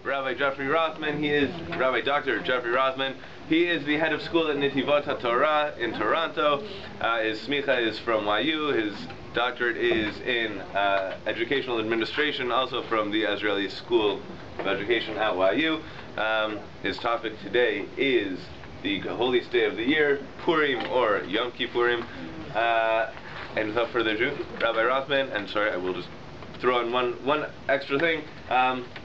Rabbi Jeffery Rothman. He is Rabbi Dr. Jeffery Rothman. He is the head of school at Netivot Torah in Toronto. His smicha is from YU. His doctorate is in educational administration, also from the Israeli School of Education at YU. His topic today is the holiest day of the year, Purim or Yom Kippurim. And without further ado, Rabbi Rothman, and sorry, I will just throw in one extra thing.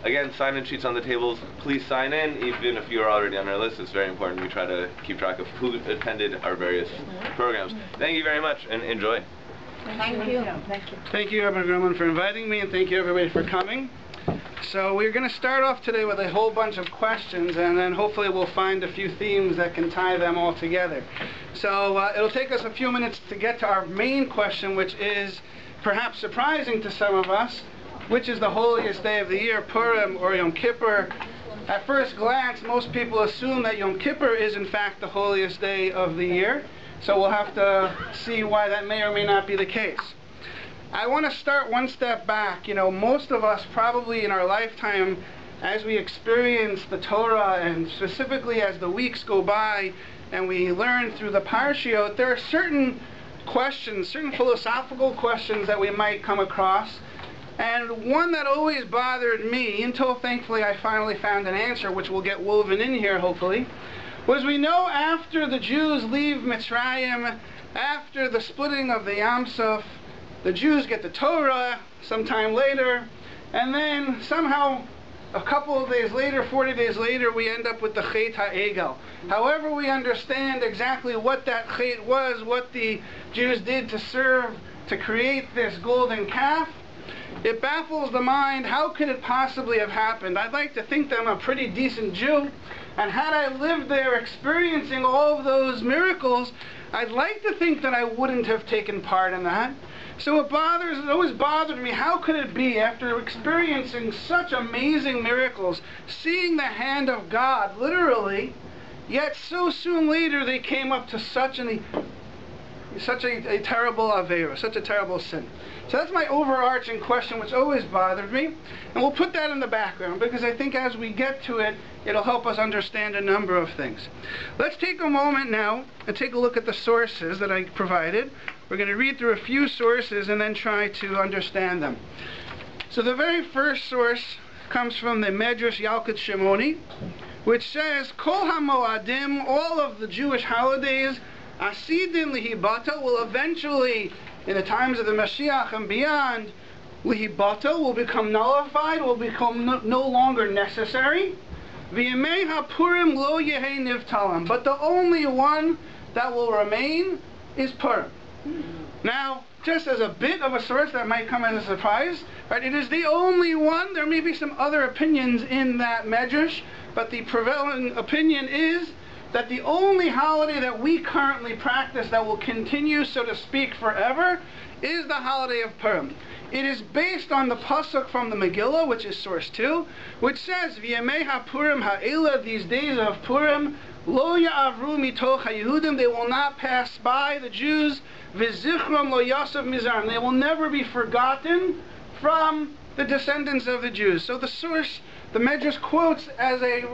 Again, sign-in sheets on the tables. Please sign in, even if you're already on our list. It's very important. We try to keep track of who attended our various programs. Thank you very much, and enjoy. Thank you. Thank you. Thank you, Rabbi Rothman, for inviting me, and thank you, everybody, for coming. So we're going to start off today with a whole bunch of questions, and then hopefully we'll find a few themes that can tie them all together. So it'll take us a few minutes to get to our main question, which is perhaps surprising to some of us, which is the holiest day of the year, Purim or Yom Kippur. At first glance, most people assume that Yom Kippur is in fact the holiest day of the year, so we'll have to see why that may or may not be the case. I want to start one step back. You know, most of us probably in our lifetime, as we experience the Torah, and specifically as the weeks go by and we learn through the Parshiot, there are certain questions, certain philosophical questions that we might come across. And one that always bothered me, until thankfully I finally found an answer, which will get woven in here hopefully, was we know after the Jews leave Mitzrayim, after the splitting of the Yam Suf, the Jews get the Torah sometime later, and then somehow a couple of days later, 40 days later, we end up with the Chet HaEgel. However we understand exactly what that Chet was, what the Jews did to serve, to create this golden calf, it baffles the mind. How could it possibly have happened? I'd like to think that I'm a pretty decent Jew, and had I lived there experiencing all of those miracles, I'd like to think that I wouldn't have taken part in that. So it always bothered me, how could it be, after experiencing such amazing miracles, seeing the hand of God, literally, yet so soon later they came up to such a terrible avera, such a terrible sin. So that's my overarching question, which always bothered me. And we'll put that in the background, because I think as we get to it, it'll help us understand a number of things. Let's take a moment now and take a look at the sources that I provided. We're going to read through a few sources and then try to understand them. So the very first source comes from the Medrash Yalkut Shimoni, which says, Kol HaMoadim, all of the Jewish holidays, Asidin Lihibata, will eventually, in the times of the Mashiach and beyond, Lihibata will become nullified, will become no longer necessary. V'yemei HaPurim lo yehei nivtalam, but the only one that will remain is Purim. Now, just as a bit of a source that might come as a surprise, right, it is the only one. There may be some other opinions in that Medrash, but the prevailing opinion is that the only holiday that we currently practice that will continue, so to speak, forever, is the holiday of Purim. It is based on the pasuk from the Megillah, which is source 2, which says, V'yemei HaPurim ha'ela, these days of Purim, Lo ya'avru mitoch ha'Yehudim, they will not pass by the Jews, V'zichram lo yasav mizarm, they will never be forgotten from the descendants of the Jews. So the source, the Medrash quotes as a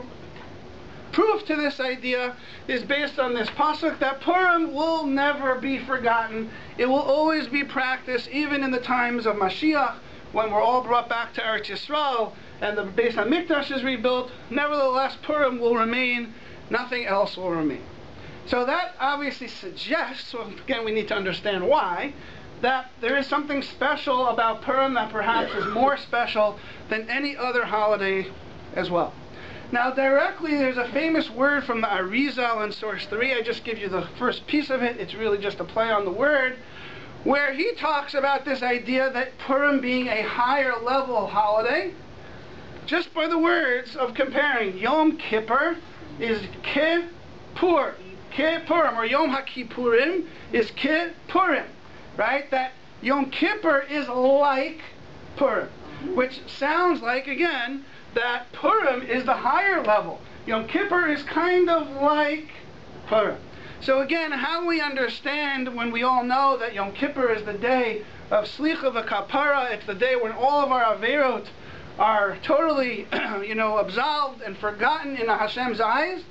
proof to this idea, is based on this pasuk that Purim will never be forgotten. It will always be practiced, even in the times of Mashiach, when we're all brought back to Eretz Yisrael and the Beis HaMikdash is rebuilt. Nevertheless, Purim will remain. Nothing else will remain. So that obviously suggests, well, again, we need to understand why, that there is something special about Purim that perhaps is more special than any other holiday as well. Now, directly, there's a famous word from the Arizal in source 3. I just give you the first piece of it. It's really just a play on the word, where he talks about this idea that Purim being a higher level holiday, just by the words of comparing Yom Kippur is Kippur, Kippurim, or Yom HaKippurim is Kippurim, right? That Yom Kippur is like Purim, which sounds like, again, that Purim is the higher level. Yom Kippur is kind of like Purim. So again, how we understand when we all know that Yom Kippur is the day of Slicha v'Kapara, it's the day when all of our Averot are totally, absolved and forgotten in Hashem's eyes.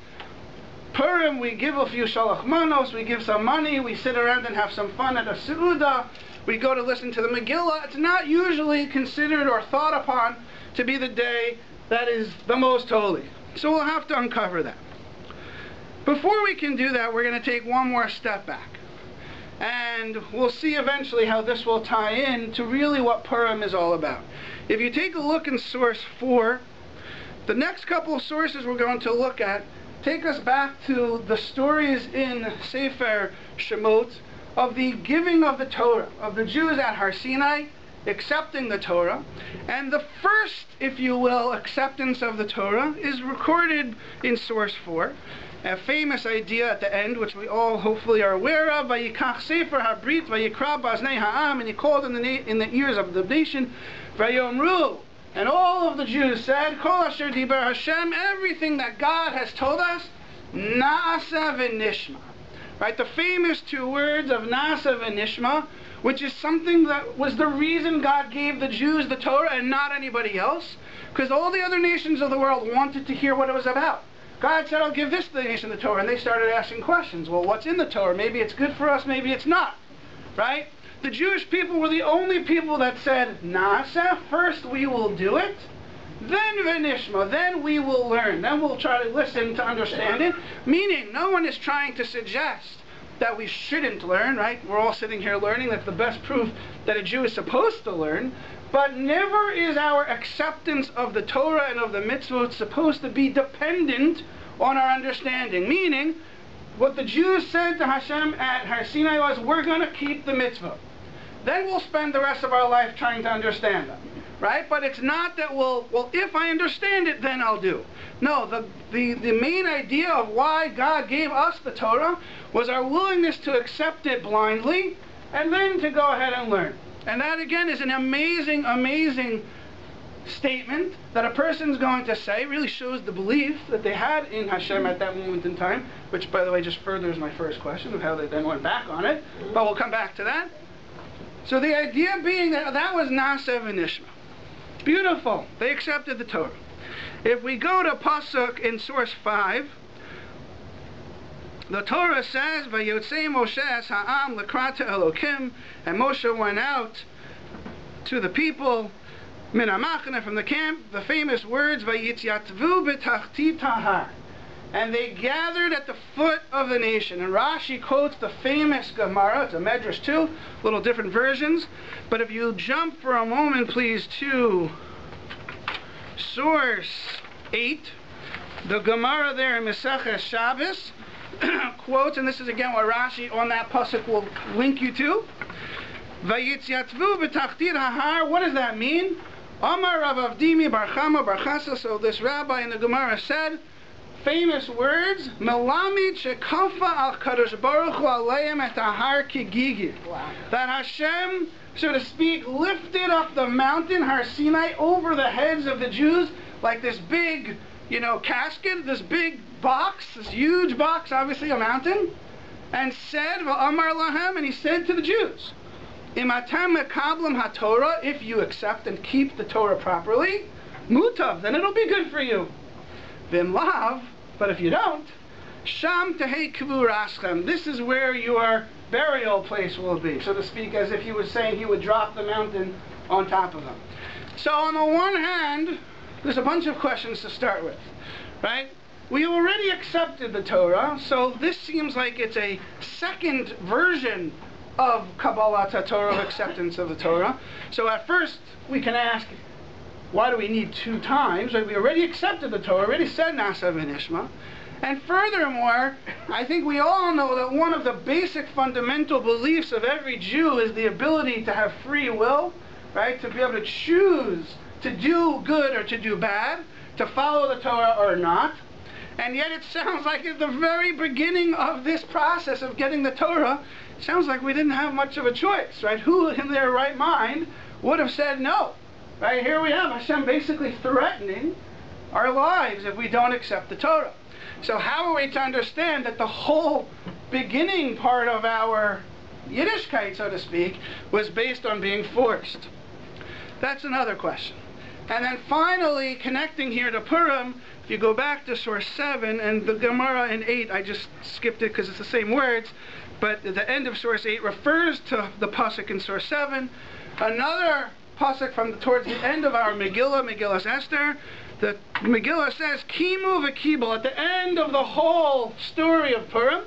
Purim, we give a few shalach manos, we give some money, we sit around and have some fun at a seudah, we go to listen to the Megillah. It's not usually considered or thought upon to be the day that is the most holy. So we'll have to uncover that. Before we can do that, we're going to take one more step back. And we'll see eventually how this will tie in to really what Purim is all about. If you take a look in source 4, the next couple of sources we're going to look at take us back to the stories in Sefer Shemot of the giving of the Torah, of the Jews at Har Sinai accepting the Torah. And the first, if you will, acceptance of the Torah is recorded in source 4. A famous idea at the end, which we all hopefully are aware of, Vayikach Sefer HaBrit Vayikra Baznei Ha'am, and he called in the ears of the nation, Vayomru, and all of the Jews said, Kol Asher Diber Hashem, everything that God has told us, Na'asa v'nishma. Right, the famous 2 words of Na'asa v'nishma, which is something that was the reason God gave the Jews the Torah and not anybody else, because all the other nations of the world wanted to hear what it was about. God said, I'll give this to the nation the Torah, and they started asking questions. Well, what's in the Torah? Maybe it's good for us, maybe it's not. Right? The Jewish people were the only people that said, Na'aseh, first we will do it, then v'nishma, then we will learn, then we'll try to listen to understand it. Meaning, no one is trying to suggest that we shouldn't learn, right? We're all sitting here learning. That's the best proof that a Jew is supposed to learn. But never is our acceptance of the Torah and of the mitzvot supposed to be dependent on our understanding. Meaning, what the Jews said to Hashem at Har Sinai was, we're going to keep the mitzvah. Then we'll spend the rest of our life trying to understand them. Right? But it's not that, well, if I understand it, then I'll do. No, the main idea of why God gave us the Torah was our willingness to accept it blindly and then to go ahead and learn. And that, again, is an amazing, amazing statement that a person's going to say. It really shows the belief that they had in Hashem at that moment in time, which, by the way, just furthers my first question of how they then went back on it. But we'll come back to that. So the idea being that was Na'aseh v'nishma. Beautiful. They accepted the Torah. If we go to Pasuk in source 5, the Torah says, Vayotzei Moshe es ha'am l'krat Elokim, and Moshe went out to the people, min ha'machane, from the camp, the famous words, Vayityatzvu b'tachtit ha'har, and they gathered at the foot of the nation. And Rashi quotes the famous Gemara, it's a Medrash too, little different versions, but if you jump for a moment, please, to source 8, the Gemara there in Maseches Shabbos, quotes, and this is again what Rashi on that pasuk will link you to. Vayityatzvu b'tachtit ha'har. What does that mean? Amar Rav Avdimi bar Chama bar Chasa. So this rabbi in the Gemara said, famous words, Melami shekafa al Kadosh Baruch Hu aleim et ha'har kigigi. That Hashem, so to speak, lifted up the mountain Har Sinai over the heads of the Jews like this big, casket, this big box, this huge box, obviously a mountain, and said, V'amar lahem, and he said to the Jews, Imatem mekablim haTorah, if you accept and keep the Torah properly, mutav, then it'll be good for you. V'imlav, but if you don't, sham tehei kivuraschem, this is where your burial place will be, so to speak, as if he was saying he would drop the mountain on top of them. So on the one hand, there's a bunch of questions to start with, right? We already accepted the Torah, so this seems like it's a second version of Kabbalah Torah, of acceptance of the Torah. So at first, we can ask, why do we need 2 times? Right? We already accepted the Torah, already said Na'aseh v'nishma. And furthermore, I think we all know that one of the basic fundamental beliefs of every Jew is the ability to have free will, right? To be able to choose to do good or to do bad, to follow the Torah or not. And yet it sounds like at the very beginning of this process of getting the Torah, it sounds like we didn't have much of a choice, right? Who in their right mind would have said no? Right, here we have Hashem basically threatening our lives if we don't accept the Torah. So how are we to understand that the whole beginning part of our Yiddishkeit, so to speak, was based on being forced? That's another question. And then finally, connecting here to Purim, if you go back to source 7, and the Gemara in 8, I just skipped it because it's the same words, but the end of source 8 refers to the pasuk in source 7. Another pasuk from towards the end of our Megillah Esther, the Megillah says, Kimu v'kibel, at the end of the whole story of Purim,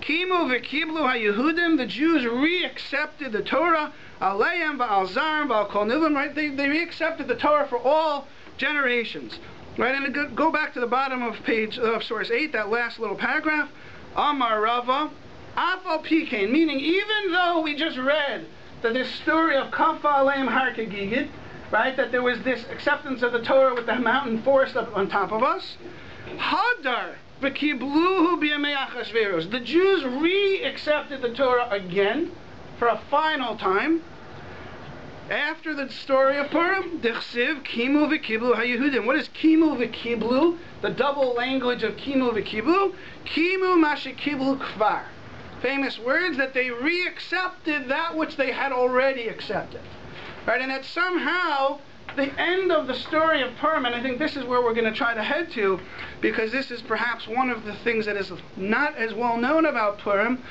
Kimu v'kiblu ha-Yehudim, the Jews re-accepted the Torah, Aleim v'al zarim v'al kol nivim, right? They re-accepted the Torah for all generations. Right, and go back to the bottom of page of source 8, that last little paragraph. Amar Rava, Afal Pikein, meaning even though we just read that this story of Kafa Aleim Har Kegigit, right, that there was this acceptance of the Torah with the mountain forest up on top of us, Hadar v'kibluhu b'yamei Achashverosh, the Jews re-accepted the Torah again for a final time. After the story of Purim, Dechsiv, Kimu v'kiblu ha-Yehudim. What is Kimu v'kiblu? The double language of Kimu v'kiblu. Kimu mashikiblu kvar. Famous words that they re-accepted that which they had already accepted. Right, and that somehow the end of the story of Purim, and I think this is where we're going to try to head to, because this is perhaps one of the things that is not as well known about Purim,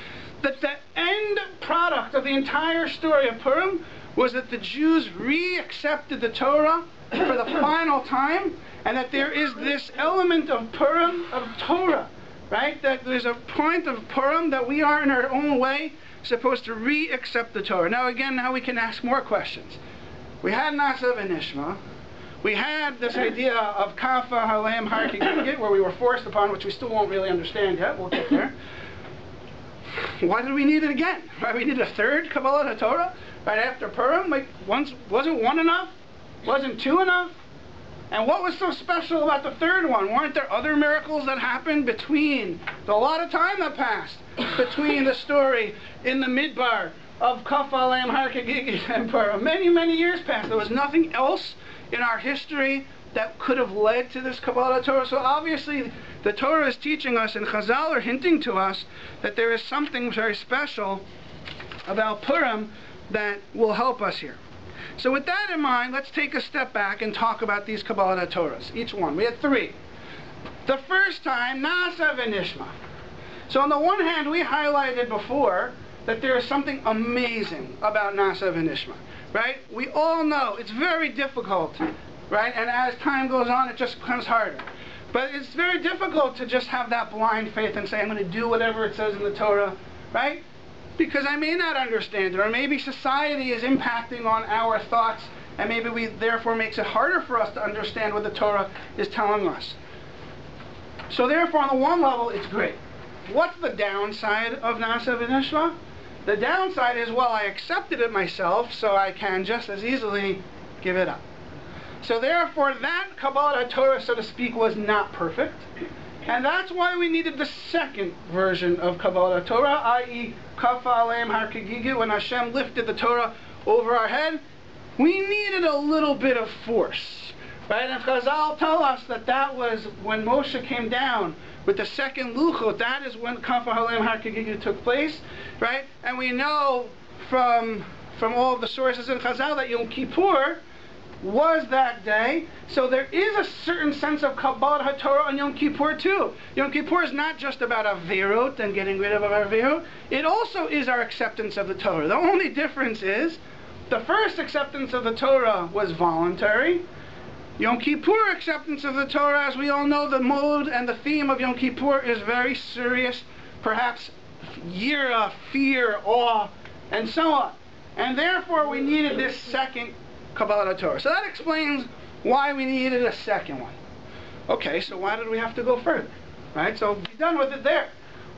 that the end product of the entire story of Purim was that the Jews re-accepted the Torah for the final time, and that there is this element of Purim, of Torah, right? That there's a point of Purim that we are in our own way supposed to re-accept the Torah. Now again, now we can ask more questions. We had Nasa v'Nishma. We had this idea of Kafa Haleim Har Kegigit, where we were forced upon, which we still won't really understand yet. We'll get there. Why did we need it again? Right? We need a third Kabbalah Torah right after Purim. Like, wasn't one enough? Wasn't two enough? And what was so special about the third one? Weren't there other miracles that happened between a lot of time that passed between the story in the Midbar of Kaf Aleim Har Kegigit and Purim? Many, many years passed. There was nothing else in our history that could have led to this Kabbalah Torah. So obviously the Torah is teaching us, and Chazal are hinting to us, that there is something very special about Purim that will help us here. So with that in mind, let's take a step back and talk about these Kabbalah Torahs, each one. We had three. The first time, Nasa v'Nishma. So on the one hand, we highlighted before that there is something amazing about Nasa v'Nishma, right? We all know it's very difficult, right? And as time goes on, it just becomes harder. But it's very difficult to just have that blind faith and say, I'm going to do whatever it says in the Torah, right? Because I may not understand it, or maybe society is impacting on our thoughts, and maybe we therefore makes it harder for us to understand what the Torah is telling us. So therefore, on the one level, it's great. What's the downside of Nasa v'Nishma? The downside is, well, I accepted it myself, so I can just as easily give it up. So therefore, that Kabbalah Torah, so to speak, was not perfect. And that's why we needed the second version of Kabbalah Torah, i.e. Kafa Aleim Har Kegigit, when Hashem lifted the Torah over our head. We needed a little bit of force. Right? And Chazal tell us that that was when Moshe came down with the second Luchot. That is when Kafa Aleim Har Kegigit took place. Right? And we know from all of the sources in Chazal that Yom Kippur was that day. So there is a certain sense of Kabbalah Torah on Yom Kippur too. Yom Kippur is not just about Averot and getting rid of Averot. It also is our acceptance of the Torah. The only difference is the first acceptance of the Torah was voluntary. Yom Kippur acceptance of the Torah, as we all know, the mode and the theme of Yom Kippur is very serious, perhaps yira, fear, awe, and so on. And therefore we needed this second Kabbalah Torah. So that explains why we needed a second one. Okay, so why did we have to go further? Right, so be done with it there.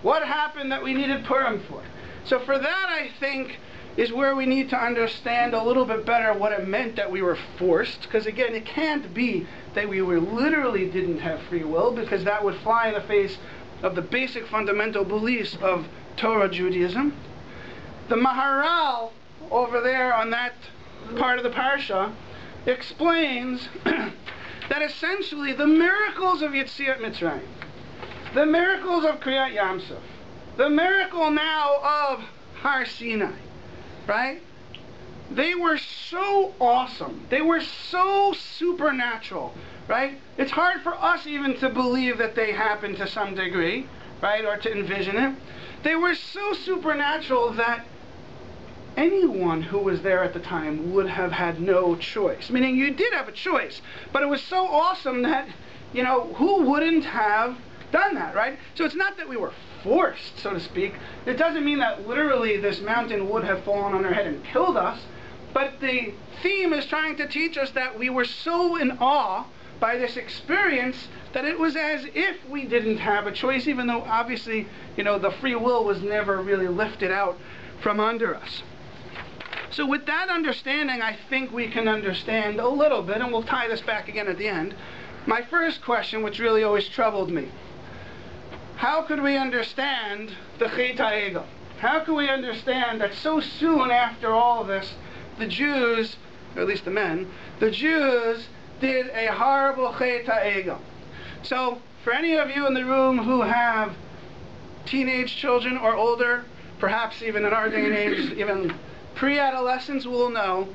What happened that we needed Purim for? So for that, I think, is where we need to understand a little bit better what it meant that we were forced. Because again, it can't be that we were literally didn't have free will, because that would fly in the face of the basic fundamental beliefs of Torah Judaism. The Maharal over there on that part of the parsha explains that essentially the miracles of Yetziat Mitzrayim, the miracles of Kriyat Yamsuf, the miracle now of Har Sinai, right? they were so awesome. They were so supernatural, right? It's hard for us even to believe that they happened to some degree, right, or to envision it. They were so supernatural that anyone who was there at the time would have had no choice. Meaning you did have a choice, but it was so awesome that, you know, who wouldn't have done that, right? So it's not that we were forced, so to speak. It doesn't mean that literally this mountain would have fallen on our head and killed us, but the theme is trying to teach us that we were so in awe by this experience that it was as if we didn't have a choice, even though obviously, you know, the free will was never really lifted out from under us. So with that understanding, I think we can understand a little bit, and we'll tie this back again at the end. My first question, which really always troubled me: how could we understand the Chet HaEgel? How can we understand that so soon after all of this, the Jews, or at least the men, the Jews did a horrible Chet HaEgel? So, for any of you in the room who have teenage children or older, perhaps even in our day and age, even pre-adolescents, will know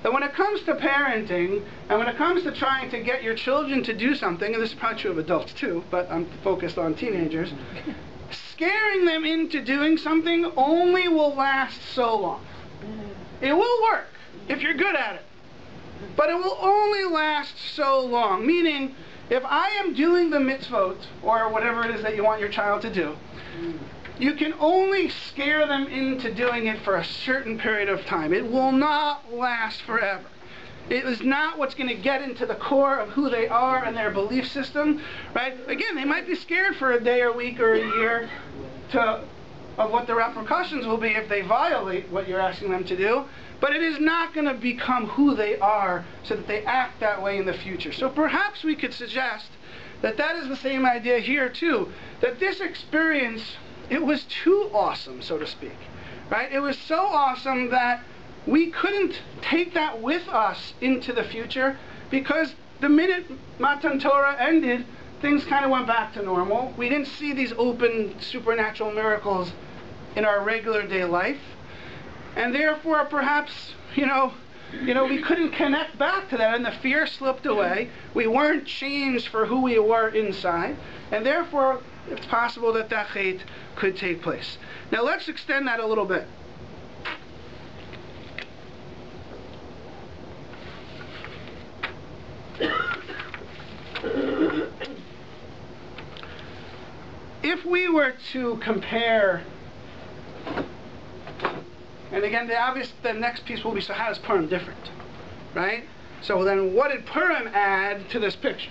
that when it comes to parenting, and when it comes to trying to get your children to do something, and this is probably true of adults too, but I'm focused on teenagers, scaring them into doing something only will last so long. It will work if you're good at it, but it will only last so long. Meaning, if I am doing the mitzvot, or whatever it is that you want your child to do, you can only scare them into doing it for a certain period of time. It will not last forever. It is not what's going to get into the core of who they are and their belief system, right? Again, they might be scared for a day or a week or a year of what the repercussions will be if they violate what you're asking them to do, but it is not going to become who they are so that they act that way in the future. So perhaps we could suggest that that is the same idea here too, that this experience, it was too awesome, so to speak, right? It was so awesome that we couldn't take that with us into the future, because the minute Matan Torah ended, things kind of went back to normal. We didn't see these open supernatural miracles in our regular day life, and therefore perhaps, you know, we couldn't connect back to that, and the fear slipped away. We weren't changed for who we were inside, and therefore it's possible that that chet could take place. Now let's extend that a little bit. If we were to compare, and again, the next piece will be, so how is Purim different, right? So then what did Purim add to this picture?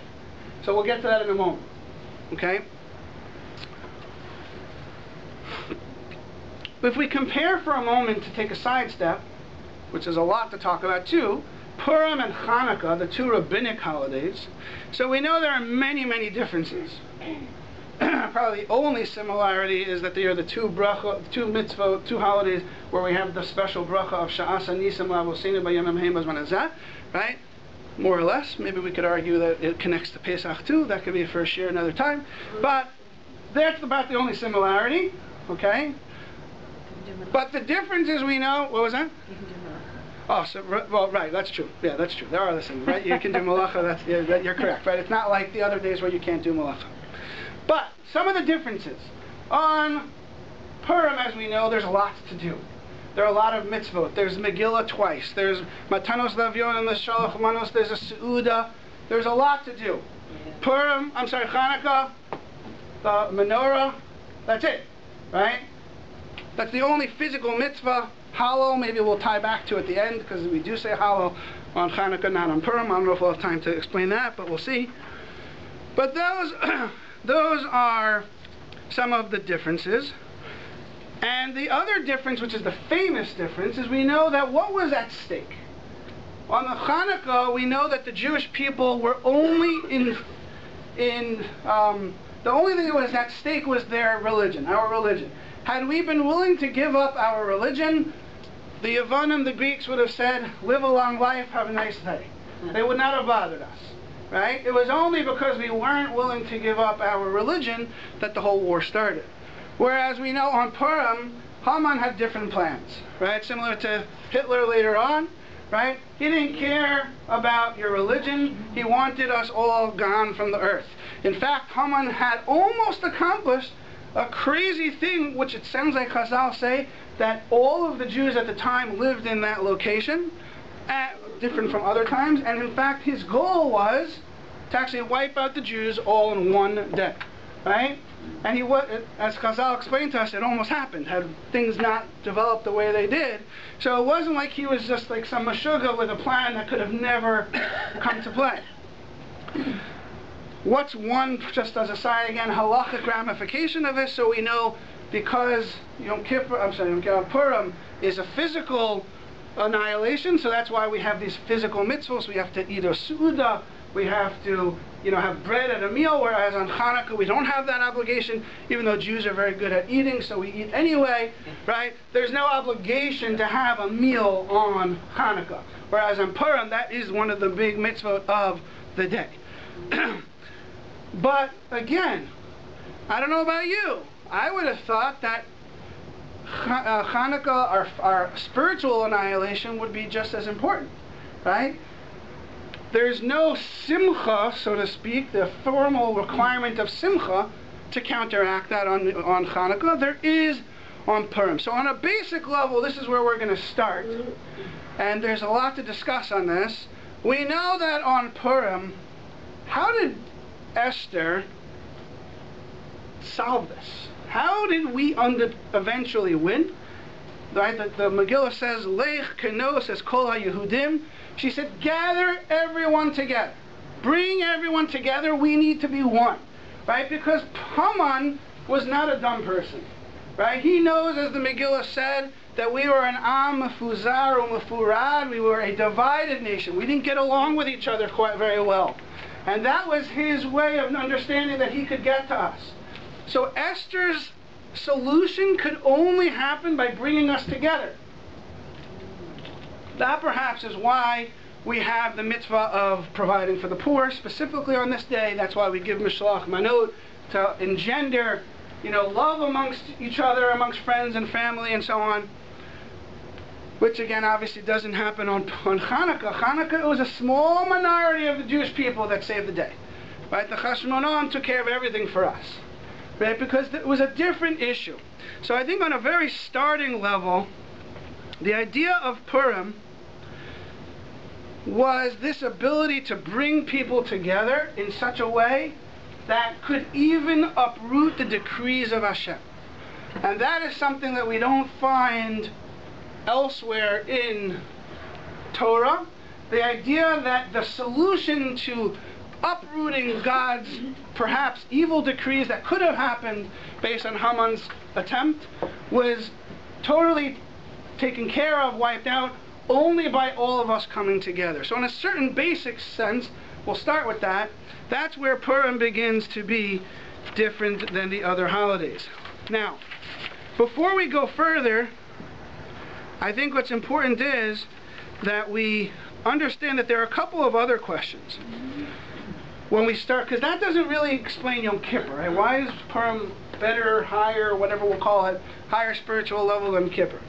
So we'll get to that in a moment, okay? If we compare for a moment, to take a sidestep, which is a lot to talk about too, Purim and Hanukkah, the two rabbinic holidays, so we know there are many, many differences. Probably the only similarity is that they are the two mitzvot, two holidays where we have the special bracha of Sha'asa Nisam L'Avosinu B'Yom Heim B'Zman Hazeh, right? More or less. Maybe we could argue that it connects to Pesach too. That could be for a share another time. But that's about the only similarity, okay? But the difference is, we know, what was that? Oh, so, well, right, that's true. Yeah, that's true. There are the things, right? You can do malacha, you're correct, right? It's not like the other days where you can't do malacha. But some of the differences. On Purim, as we know, there's lots to do. There are a lot of mitzvot. There's Megillah twice. There's Matanos Lavion and the Shalach Manos. There's a Seudah. There's a lot to do. Hanukkah, the menorah, that's it, right? That's the only physical mitzvah. Hallel, maybe we'll tie back to at the end, because we do say Hallel on Hanukkah, not on Purim. I don't know if we'll have time to explain that, but we'll see. But those are some of the differences. And the other difference, which is the famous difference, is we know that what was at stake. On the Hanukkah, we know that the Jewish people were only the only thing that was at stake was their religion, our religion. Had we been willing to give up our religion, the Yavanim, the Greeks, would have said, live a long life, have a nice day. They would not have bothered us, right? It was only because we weren't willing to give up our religion that the whole war started. Whereas we know on Purim, Haman had different plans, right? Similar to Hitler later on, right? He didn't care about your religion. He wanted us all gone from the earth. In fact, Haman had almost accomplished a crazy thing, which it sounds like Chazal say, that all of the Jews at the time lived in that location, different from other times, and in fact his goal was to actually wipe out the Jews all in one day, right? And he was, as Chazal explained to us, it almost happened, had things not developed the way they did. So it wasn't like he was just like some meshuggah with a plan that could have never come to play. What's one, just as a side again, halachic ramification of this, so we know, because Yom Purim is a physical annihilation, so that's why we have these physical mitzvahs. We have to eat a su'udah, we have to, have bread at a meal, whereas on Hanukkah we don't have that obligation, even though Jews are very good at eating, so we eat anyway, right? There's no obligation to have a meal on Hanukkah, whereas on Purim, that is one of the big mitzvot of the day. But again, I don't know about you, I would have thought that Hanukkah, our spiritual annihilation, would be just as important, right? There's no simcha, so to speak, the formal requirement of simcha to counteract that on Hanukkah. There is on Purim. So on a basic level, this is where we're going to start. And there's a lot to discuss on this. We know that on Purim, how did Esther solve this? How did we eventually win? Right? The Megillah says, Lech keno, says Kol HaYehudim. She said, gather everyone together. Bring everyone together. We need to be one. Right? Because Haman was not a dumb person. Right? He knows, as the Megillah said, that we were an am mefuzar or mefurad. We were a divided nation. We didn't get along with each other quite very well. And that was his way of understanding that he could get to us. So Esther's solution could only happen by bringing us together. That perhaps is why we have the mitzvah of providing for the poor, specifically on this day. That's why we give Mishloach Manot, to engender, love amongst each other, amongst friends and family and so on. Which again, obviously doesn't happen on Hanukkah. Hanukkah, it was a small minority of the Jewish people that saved the day. Right? The Chashmonon took care of everything for us. Right? Because it was a different issue. So I think on a very starting level, the idea of Purim was this ability to bring people together in such a way that could even uproot the decrees of Hashem. And that is something that we don't find elsewhere in Torah. The idea that the solution to uprooting God's perhaps evil decrees that could have happened based on Haman's attempt was totally taken care of, wiped out, only by all of us coming together. So in a certain basic sense, we'll start with that. That's where Purim begins to be different than the other holidays. Now, before we go further, I think what's important is that we understand that there are a couple of other questions when we start, because that doesn't really explain Yom Kippur, right? Why is Purim better, higher, whatever we'll call it, higher spiritual level than Kippur?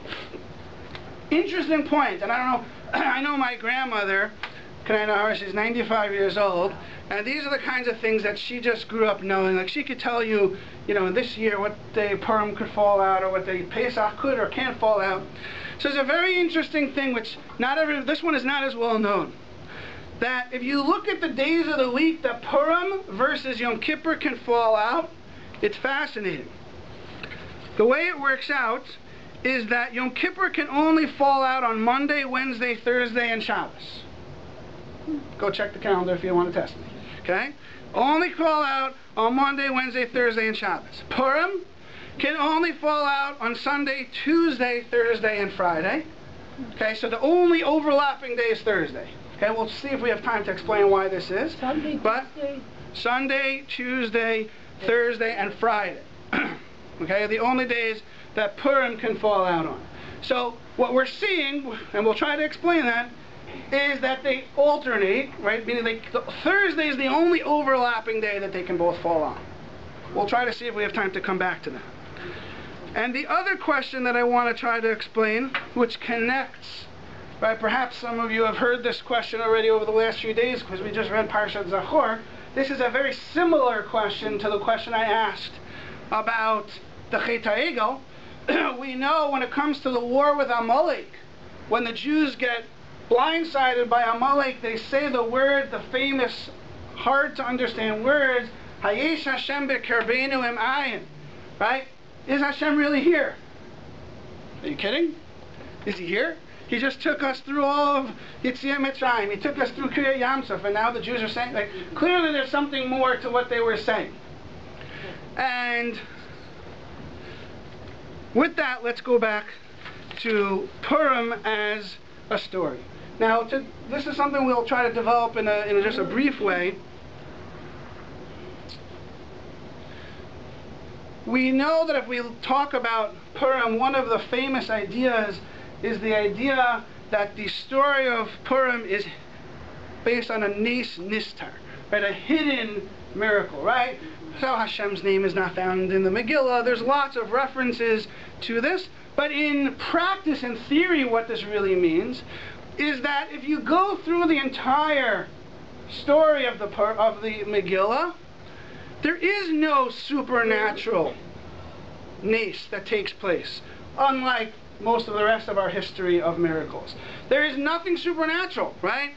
Interesting point, and I don't know, I know my grandmother, she's 95 years old, and these are the kinds of things that she just grew up knowing. Like she could tell you, this year what day Purim could fall out, or what day Pesach could or can't fall out. So it's a very interesting thing, which this one is not as well known. That if you look at the days of the week that Purim versus Yom Kippur can fall out, it's fascinating. The way it works out is that Yom Kippur can only fall out on Monday, Wednesday, Thursday, and Shabbos. Go check the calendar if you want to test me. Okay? Only fall out on Monday, Wednesday, Thursday, and Shabbos. Purim can only fall out on Sunday, Tuesday, Thursday, and Friday. Okay, so the only overlapping day is Thursday. Okay, we'll see if we have time to explain why this is. Sunday, Tuesday, Thursday, and Friday. Okay, are the only days that Purim can fall out on. So what we're seeing, and we'll try to explain that, is that they alternate, right? Meaning Thursday is the only overlapping day that they can both fall on. We'll try to see if we have time to come back to that. And the other question that I want to try to explain, which connects, right? Perhaps some of you have heard this question already over the last few days because we just read Parshat Zachor. This is a very similar question to the question I asked about the Chet HaEgel. We know when it comes to the war with Amalek, when the Jews get blindsided by Amalek, they say the word, the famous, hard to understand words, Hayesh Hashem bekerbeinu im ayin, right? Is Hashem really here? Are you kidding? Is he here? He just took us through all of Yetziat Mitzrayim. He took us through Kriyat Yam Suf, and now the Jews are saying, like, clearly there's something more to what they were saying. And with that, let's go back to Purim as a story. Now, this is something we'll try to develop in just a brief way. We know that if we talk about Purim, one of the famous ideas is the idea that the story of Purim is based on a nes nistar, right? A hidden miracle, right? So Hashem's name is not found in the Megillah. There's lots of references to this, but in practice and theory, what this really means is that if you go through the entire story of the Megillah, there is no supernatural nes that takes place, unlike most of the rest of our history of miracles. There is nothing supernatural, right?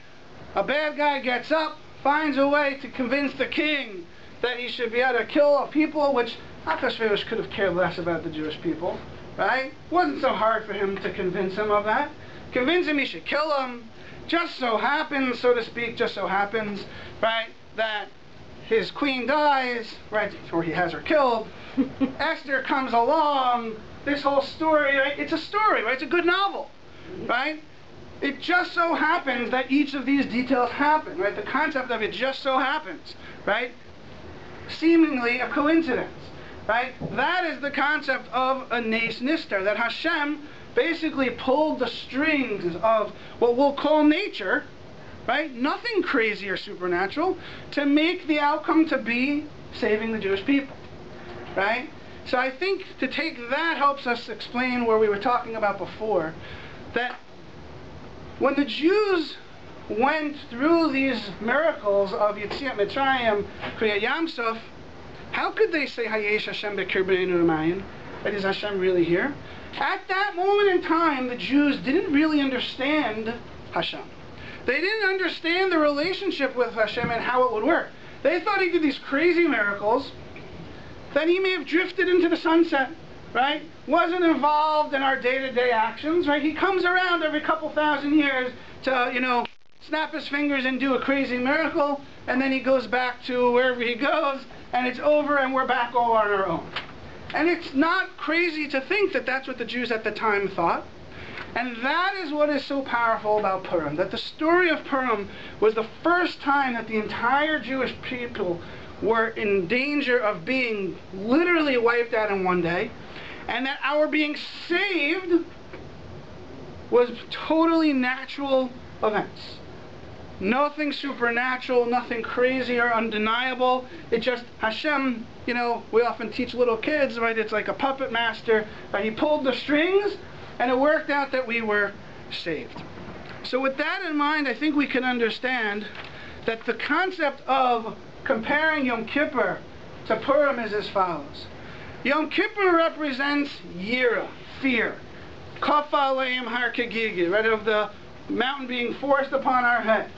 A bad guy gets up, finds a way to convince the king that he should be able to kill a people, which Achashverosh could have cared less about the Jewish people, right? It wasn't so hard for him to convince him of that. Convince him he should kill him. Just so happens, so to speak, right, that his queen dies, right, or he has her killed. Esther comes along. This whole story, right, it's a story, right? It's a good novel, right? It just so happens that each of these details happen, right? The concept of it just so happens, right? Seemingly a coincidence, right? That is the concept of a nes nistar, that Hashem basically pulled the strings of what we'll call nature, right? Nothing crazy or supernatural, to make the outcome to be saving the Jewish people, right? So I think to take that helps us explain where we were talking about before, that when the Jews went through these miracles of Yetziat Mitzrayim, Kriyat Yam Suf, how could they say Hayesh Hashem bekerbeinu im ayin? That is Hashem really here? At that moment in time, the Jews didn't really understand Hashem. They didn't understand the relationship with Hashem and how it would work. They thought he did these crazy miracles, that he may have drifted into the sunset, right? Wasn't involved in our day-to-day actions, right? He comes around every couple thousand years to, snap his fingers and do a crazy miracle, and then he goes back to wherever he goes, and it's over, and we're back all on our own. And it's not crazy to think that that's what the Jews at the time thought. And that is what is so powerful about Purim, that the story of Purim was the first time that the entire Jewish people were in danger of being literally wiped out in one day, and that our being saved was totally natural events. Nothing supernatural, nothing crazy or undeniable. It just, Hashem, we often teach little kids, right? It's like a puppet master. He pulled the strings, and it worked out that we were saved. So with that in mind, I think we can understand that the concept of comparing Yom Kippur to Purim is as follows. Yom Kippur represents yira, fear. Kafa aleim har kegigi, right, of the mountain being forced upon our head.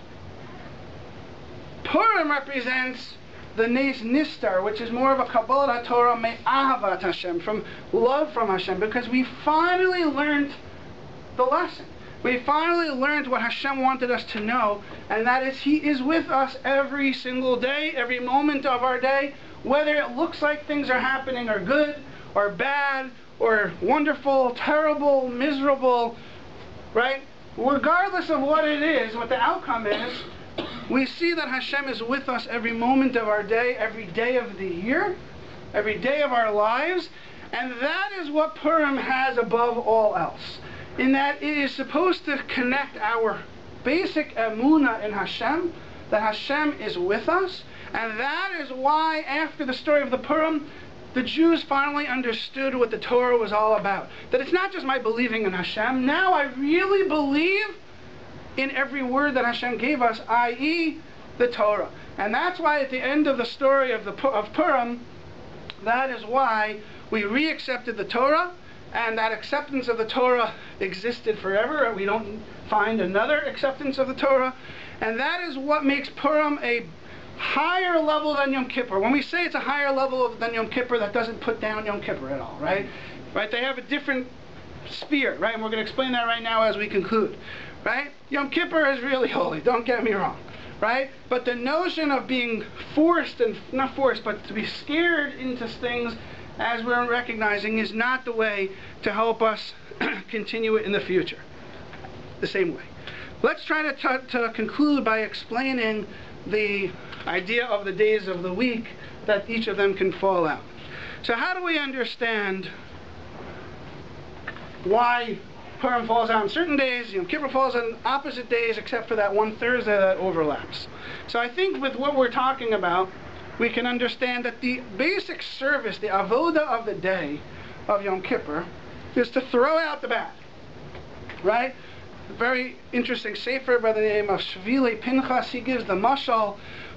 Purim represents the nes nistar, which is more of a Kabbalah Torah me'ahavat Hashem, from love from Hashem, because we finally learned the lesson. We finally learned what Hashem wanted us to know, and that is He is with us every single day, every moment of our day, whether it looks like things are happening or good, or bad, or wonderful, terrible, miserable, right? Regardless of what it is, what the outcome is, we see that Hashem is with us every moment of our day, every day of the year, every day of our lives, and that is what Purim has above all else, in that it is supposed to connect our basic emunah in Hashem, that Hashem is with us, and that is why after the story of the Purim, the Jews finally understood what the Torah was all about. That it's not just my believing in Hashem. Now I really believe in every word that Hashem gave us, i.e. the Torah. And that's why at the end of the story of Purim, that is why we re-accepted the Torah, and that acceptance of the Torah existed forever. We don't find another acceptance of the Torah. And that is what makes Purim a higher level than Yom Kippur. When we say it's a higher level than Yom Kippur, that doesn't put down Yom Kippur at all, right? Right? They have a different sphere, right? And we're going to explain that right now as we conclude, right? Yom Kippur is really holy, don't get me wrong, right? But the notion of being forced, and not forced, but to be scared into things, as we're recognizing, is not the way to help us continue it in the future. The same way. Let's try to conclude by explaining the idea of the days of the week that each of them can fall out. So how do we understand why Purim falls out on certain days, Yom Kippur falls on opposite days, except for that one Thursday that overlaps? So I think with what we're talking about, we can understand that the basic service, the avoda of the day of Yom Kippur, is to throw out the bad, right? A very interesting sefer by the name of Shvili Pinchas, he gives the mashal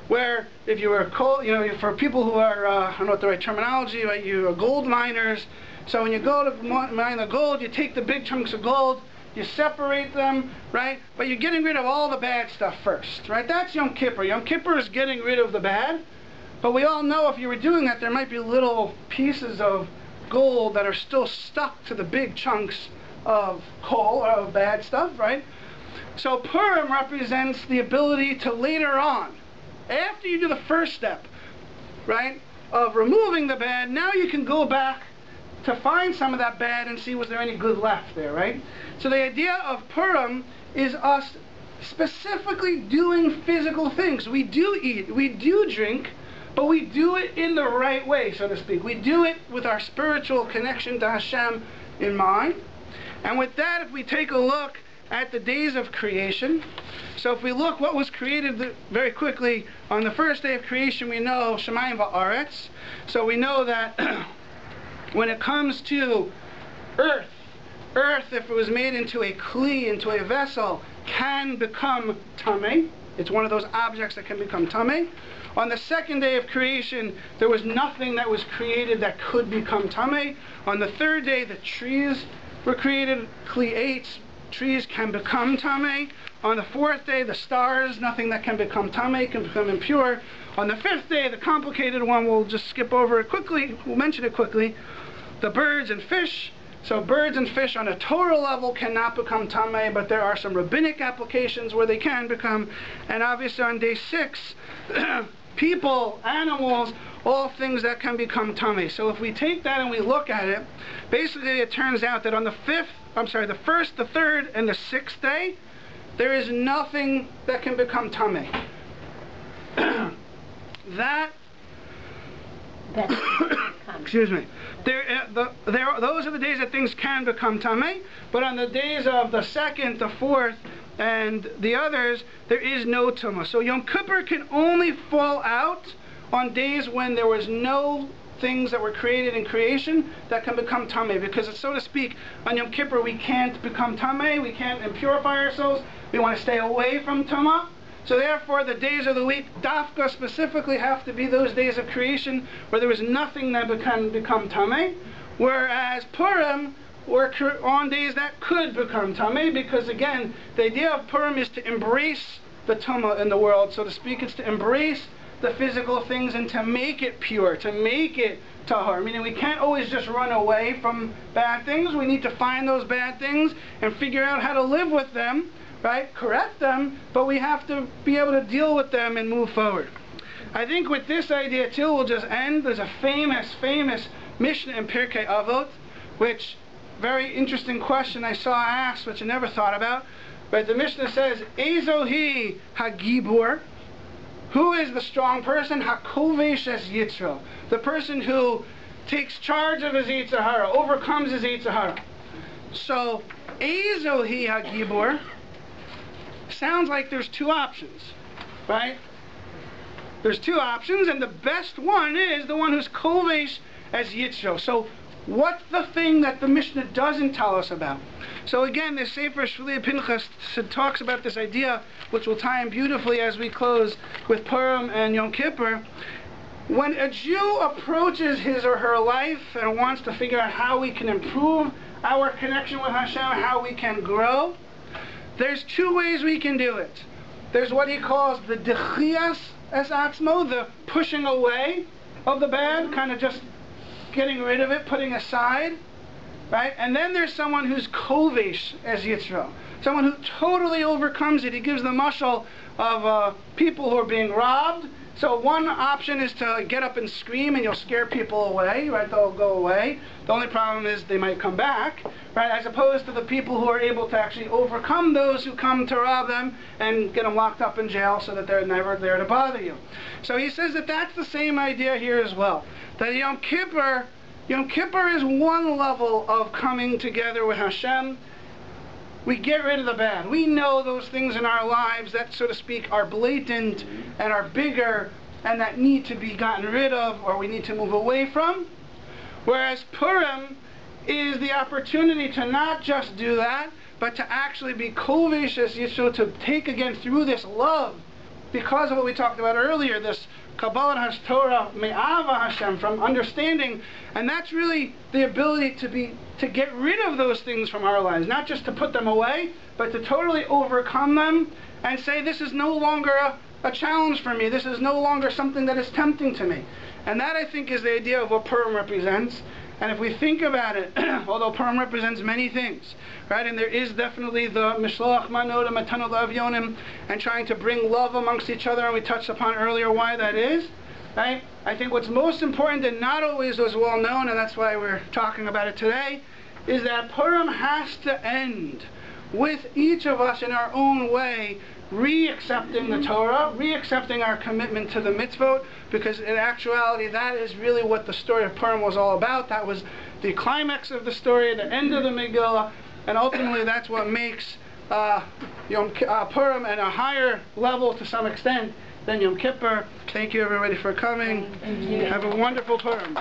where if you were coal, for people who are, I don't know what the right terminology, right? You are gold miners. So when you go to mine the gold, you take the big chunks of gold, you separate them, right? But you're getting rid of all the bad stuff first, right? That's Yom Kippur. Yom Kippur is getting rid of the bad. But we all know if you were doing that, there might be little pieces of gold that are still stuck to the big chunks of coal or of bad stuff, right? So Purim represents the ability to later on, after you do the first step, right, of removing the bad, now you can go back to find some of that bad and see was there any good left there, right? So the idea of Purim is us specifically doing physical things. We do eat, we do drink, but we do it in the right way, so to speak. We do it with our spiritual connection to Hashem in mind. And with that, if we take a look at the days of creation, so if we look what was created very quickly, on the first day of creation we know Shemayim va'aretz. So we know that when it comes to earth, if it was made into a kli, into a vessel, can become tameh. It's one of those objects that can become tameh. On the second day of creation, there was nothing that was created that could become tameh. On the third day, the trees were created, kli eitz, trees can become tameh. On the fourth day, the stars, nothing that can become tameh, can become impure. On the fifth day, the complicated one, we'll just skip over it quickly, we'll mention it quickly, the birds and fish. So birds and fish on a Torah level cannot become tameh, but there are some rabbinic applications where they can become. And obviously on day 6, people, animals, all things that can become tameh. So if we take that and we look at it, basically it turns out that on the first, the third, and the 6th day, there is nothing that can become tameh. Excuse me. Those are the days that things can become tameh, but on the days of the 2nd, the 4th, and the others, there is no tumah. So Yom Kippur can only fall out on days when there was no things that were created in creation that can become tameh, because it's, so to speak, on Yom Kippur we can't become tameh, we can't impurify ourselves, we want to stay away from tumah. So therefore the days of the week, dafka specifically, have to be those days of creation where there was nothing that can become tameh, whereas Purim were on days that could become tameh, because again, the idea of Purim is to embrace the tumah in the world, so to speak. It's to embrace the physical things and to make it pure, to make it tahor. Meaning we can't always just run away from bad things. We need to find those bad things and figure out how to live with them, right? Correct them, but we have to be able to deal with them and move forward. I think with this idea too, we'll just end. There's a famous Mishnah in Pirkei Avot, which, very interesting question I saw asked, which I never thought about. But the Mishnah says, Ezohi hagibur. Who is the strong person? Hakovesh es yitzro. The person who takes charge of his Yetzer Hara, overcomes his Yetzer Hara. So, Ezohi hagibur sounds like there's two options, right? There's two options, and the best one is the one who's kovesh as Yitro. So what's the thing that the Mishnah doesn't tell us about? So again, the Sefer Shvili Pinchas talks about this idea, which will tie in beautifully as we close with Purim and Yom Kippur. When a Jew approaches his or her life and wants to figure out how we can improve our connection with Hashem, how we can grow, there's two ways we can do it. There's what he calls the dechias es atzmo, the pushing away of the bad, kind of just getting rid of it, putting aside, right? And then there's someone who's kovesh as Yitro, someone who totally overcomes it. He gives the mashal of people who are being robbed. So one option is to get up and scream, and you'll scare people away, right? They'll go away. The only problem is they might come back, right? As opposed to the people who are able to actually overcome those who come to rob them and get them locked up in jail so that they're never there to bother you. So he says that that's the same idea here as well. That Yom Kippur is one level of coming together with Hashem. We get rid of the bad. We know those things in our lives that, so to speak, are blatant and are bigger and that need to be gotten rid of or we need to move away from. Whereas Purim is the opportunity to not just do that, but to actually be kovesh as Yisro, to take again through this love, because of what we talked about earlier, this Kabbalah Torah me'ava Hashem, from understanding, and that's really the ability to get rid of those things from our lives, not just to put them away, but to totally overcome them and say, this is no longer a challenge for me, this is no longer something that is tempting to me. And that, I think, is the idea of what Purim represents. And if we think about it, although Purim represents many things, right, and there is definitely the Mishloach Manot, Matanot Avyonim, and trying to bring love amongst each other, and we touched upon earlier why that is, right? I think what's most important and not always as well known, and that's why we're talking about it today, is that Purim has to end with each of us in our own way re-accepting the Torah, re-accepting our commitment to the mitzvot, because in actuality that is really what the story of Purim was all about. That was the climax of the story, the end of the Megillah, and ultimately that's what makes Purim at a higher level to some extent than Yom Kippur. Thank you everybody for coming. Have a wonderful Purim.